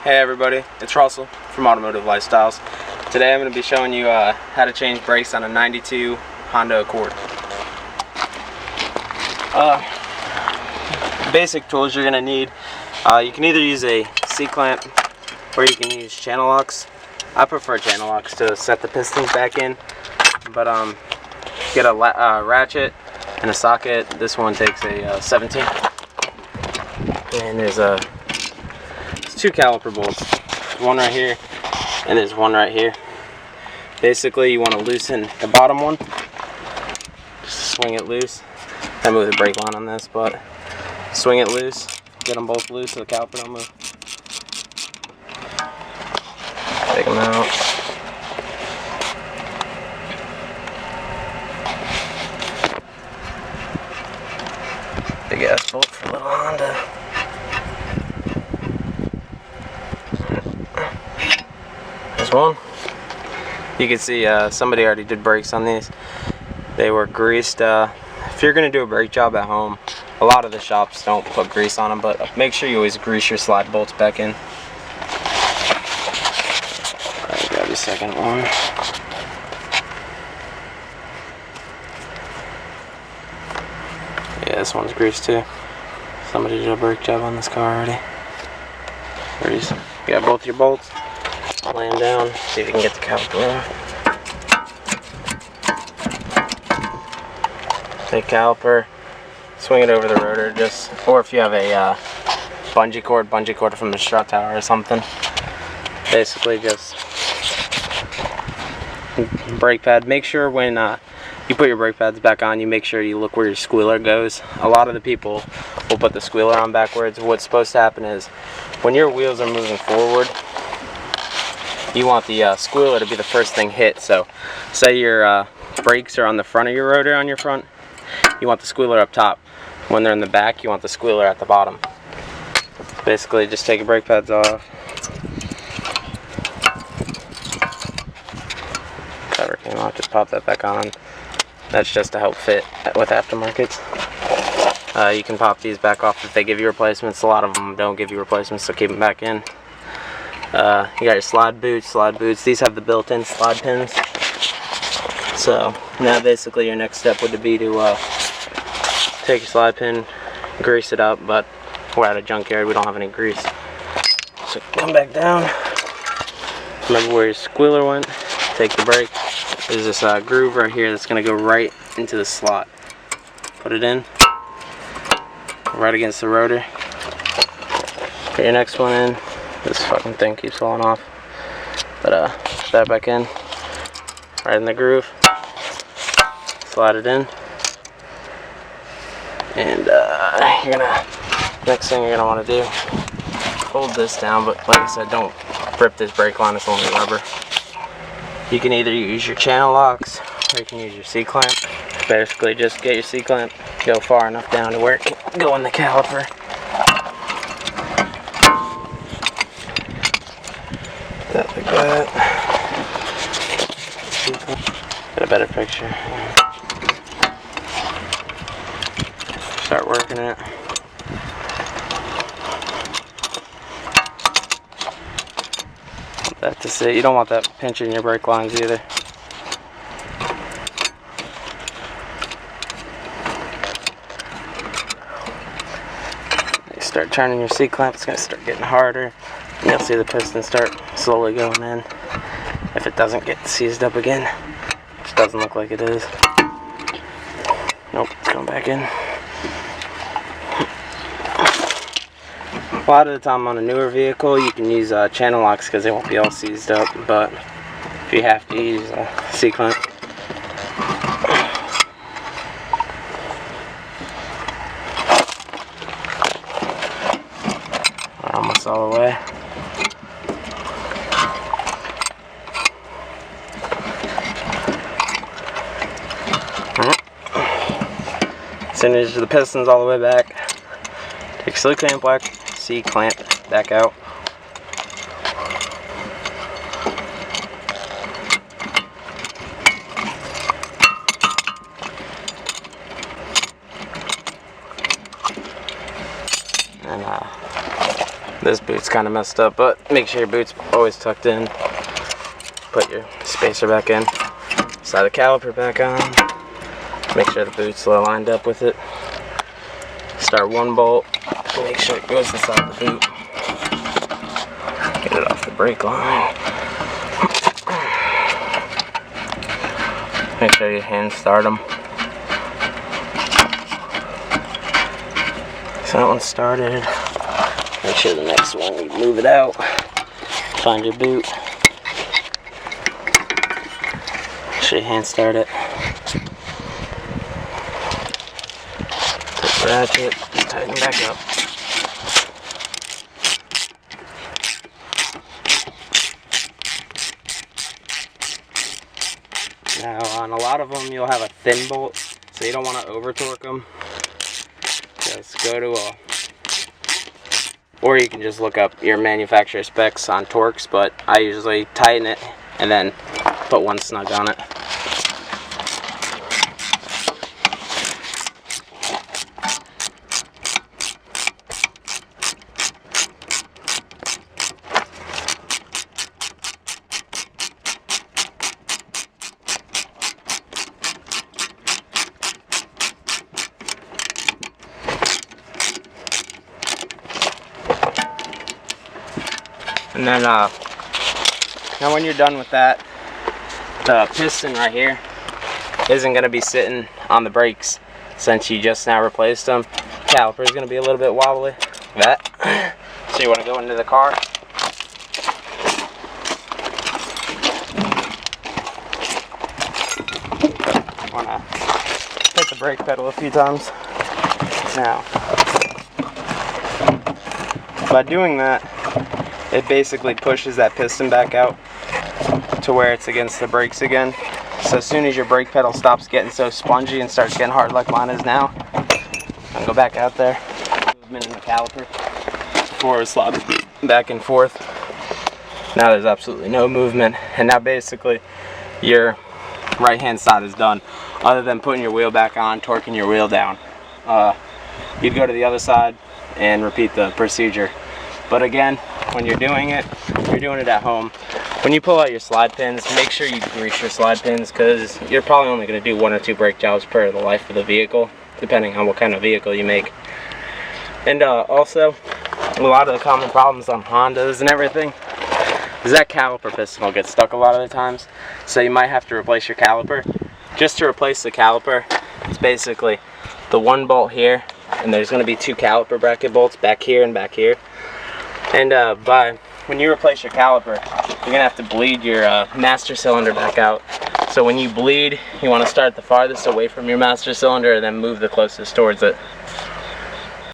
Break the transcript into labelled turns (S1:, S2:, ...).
S1: Hey everybody, it's Russell from Automotive Lifestyles. Today I'm going to be showing you how to change brakes on a 92 Honda Accord. Basic tools you're going to need, you can either use a C-clamp or you can use channel locks. I prefer channel locks to set the pistons back in, but get a ratchet and a socket. This one takes a 17, and there's two caliper bolts. There's one right here and there's one right here. Basically you want to loosen the bottom one, just swing it loose. I move the brake line on this, but swing it loose, get them both loose so the caliper don't move. Take them out. Big ass bolt for little Honda. There's one. You can see somebody already did brakes on these. They were greased. If you're going to do a brake job at home, a lot of the shops don't put grease on them, but make sure you always grease your slide bolts back in. Alright, grab the second one. Yeah, this one's greased too. Somebody did a brake job on this car already. You got both your bolts. Lay them down, see if you can get the caliper off. Take caliper, swing it over the rotor, or if you have a bungee cord from the strut tower or something. Basically just brake pad. Make sure when you put your brake pads back on, you make sure you look where your squealer goes. A lot of the people will put the squealer on backwards. What's supposed to happen is when your wheels are moving forward, you want the squealer to be the first thing hit. So say your brakes are on the front of your rotor on your front, you want the squealer up top. When they're in the back, you want the squealer at the bottom. Basically just take your brake pads off. Cover came off, just pop that back on. That's just to help fit with aftermarkets. You can pop these back off if they give you replacements. A lot of them don't give you replacements, so keep them back in. You got your slide boots. These have the built-in slide pins. So now basically your next step would be to take your slide pin, grease it up, but we're at a junkyard, we don't have any grease. So come back down, remember where your squealer went, take the brake. There's this groove right here that's going to go right into the slot. Put it in, right against the rotor. Put your next one in. This fucking thing keeps falling off. But put that back in, right in the groove. Slide it in. And next thing you're gonna want to do, hold this down, but like I said, don't rip this brake line, it's only rubber. You can either use your channel locks or you can use your C-clamp. Basically just get your C-clamp, go far enough down to where it can go in the caliper. That like that. Get a better picture. Start working it. Want that to sit. You don't want that pinching your brake lines either. You start turning your C-clamp, it's going to start getting harder. And you'll see the piston start slowly going in. If it doesn't get seized up again, which doesn't look like it is. Nope, it's going back in. A lot of the time on a newer vehicle you can use channel locks because they won't be all seized up, but if you have to use a C-clamp. We're almost all the way. As soon as the piston's all the way back, take C-clamp back out. This boot's kind of messed up, but make sure your boot's always tucked in. Put your spacer back in. Slide the caliper back on. Make sure the boot's lined up with it. Start one bolt. Make sure it goes inside the boot. Get it off the brake line. Make sure you hand start them. So that one's started. Make sure the next one, you move it out. Find your boot. Make sure you hand start it. Take the ratchet, tighten back up. Now on a lot of them you'll have a thin bolt, so you don't want to over torque them. Just go to a, or you can just look up your manufacturer specs on Torx, but I usually tighten it and then put one snug on it. And then now when you're done with that, the piston right here isn't going to be sitting on the brakes since you just now replaced them. Caliper is going to be a little bit wobbly. That. So you want to go into the car. Want to hit the brake pedal a few times. Now, by doing that, it basically pushes that piston back out to where it's against the brakes again. So as soon as your brake pedal stops getting so spongy and starts getting hard like mine is now, I'll go back out there. Movement in the caliper. Before it was slopping back and forth. Now there's absolutely no movement. And now basically your right hand side is done. Other than putting your wheel back on, torquing your wheel down. You'd go to the other side and repeat the procedure. But again, when you're doing it at home. When you pull out your slide pins, make sure you grease your slide pins, because you're probably only going to do 1 or 2 brake jobs per the life of the vehicle, depending on what kind of vehicle you make. And also, a lot of the common problems on Hondas and everything is that caliper piston will get stuck a lot of the times. So you might have to replace your caliper. Just to replace the caliper, it's basically the one bolt here, and there's going to be 2 caliper bracket bolts back here and back here. And when you replace your caliper, you're going to have to bleed your master cylinder back out. So when you bleed, you want to start the farthest away from your master cylinder and then move the closest towards it.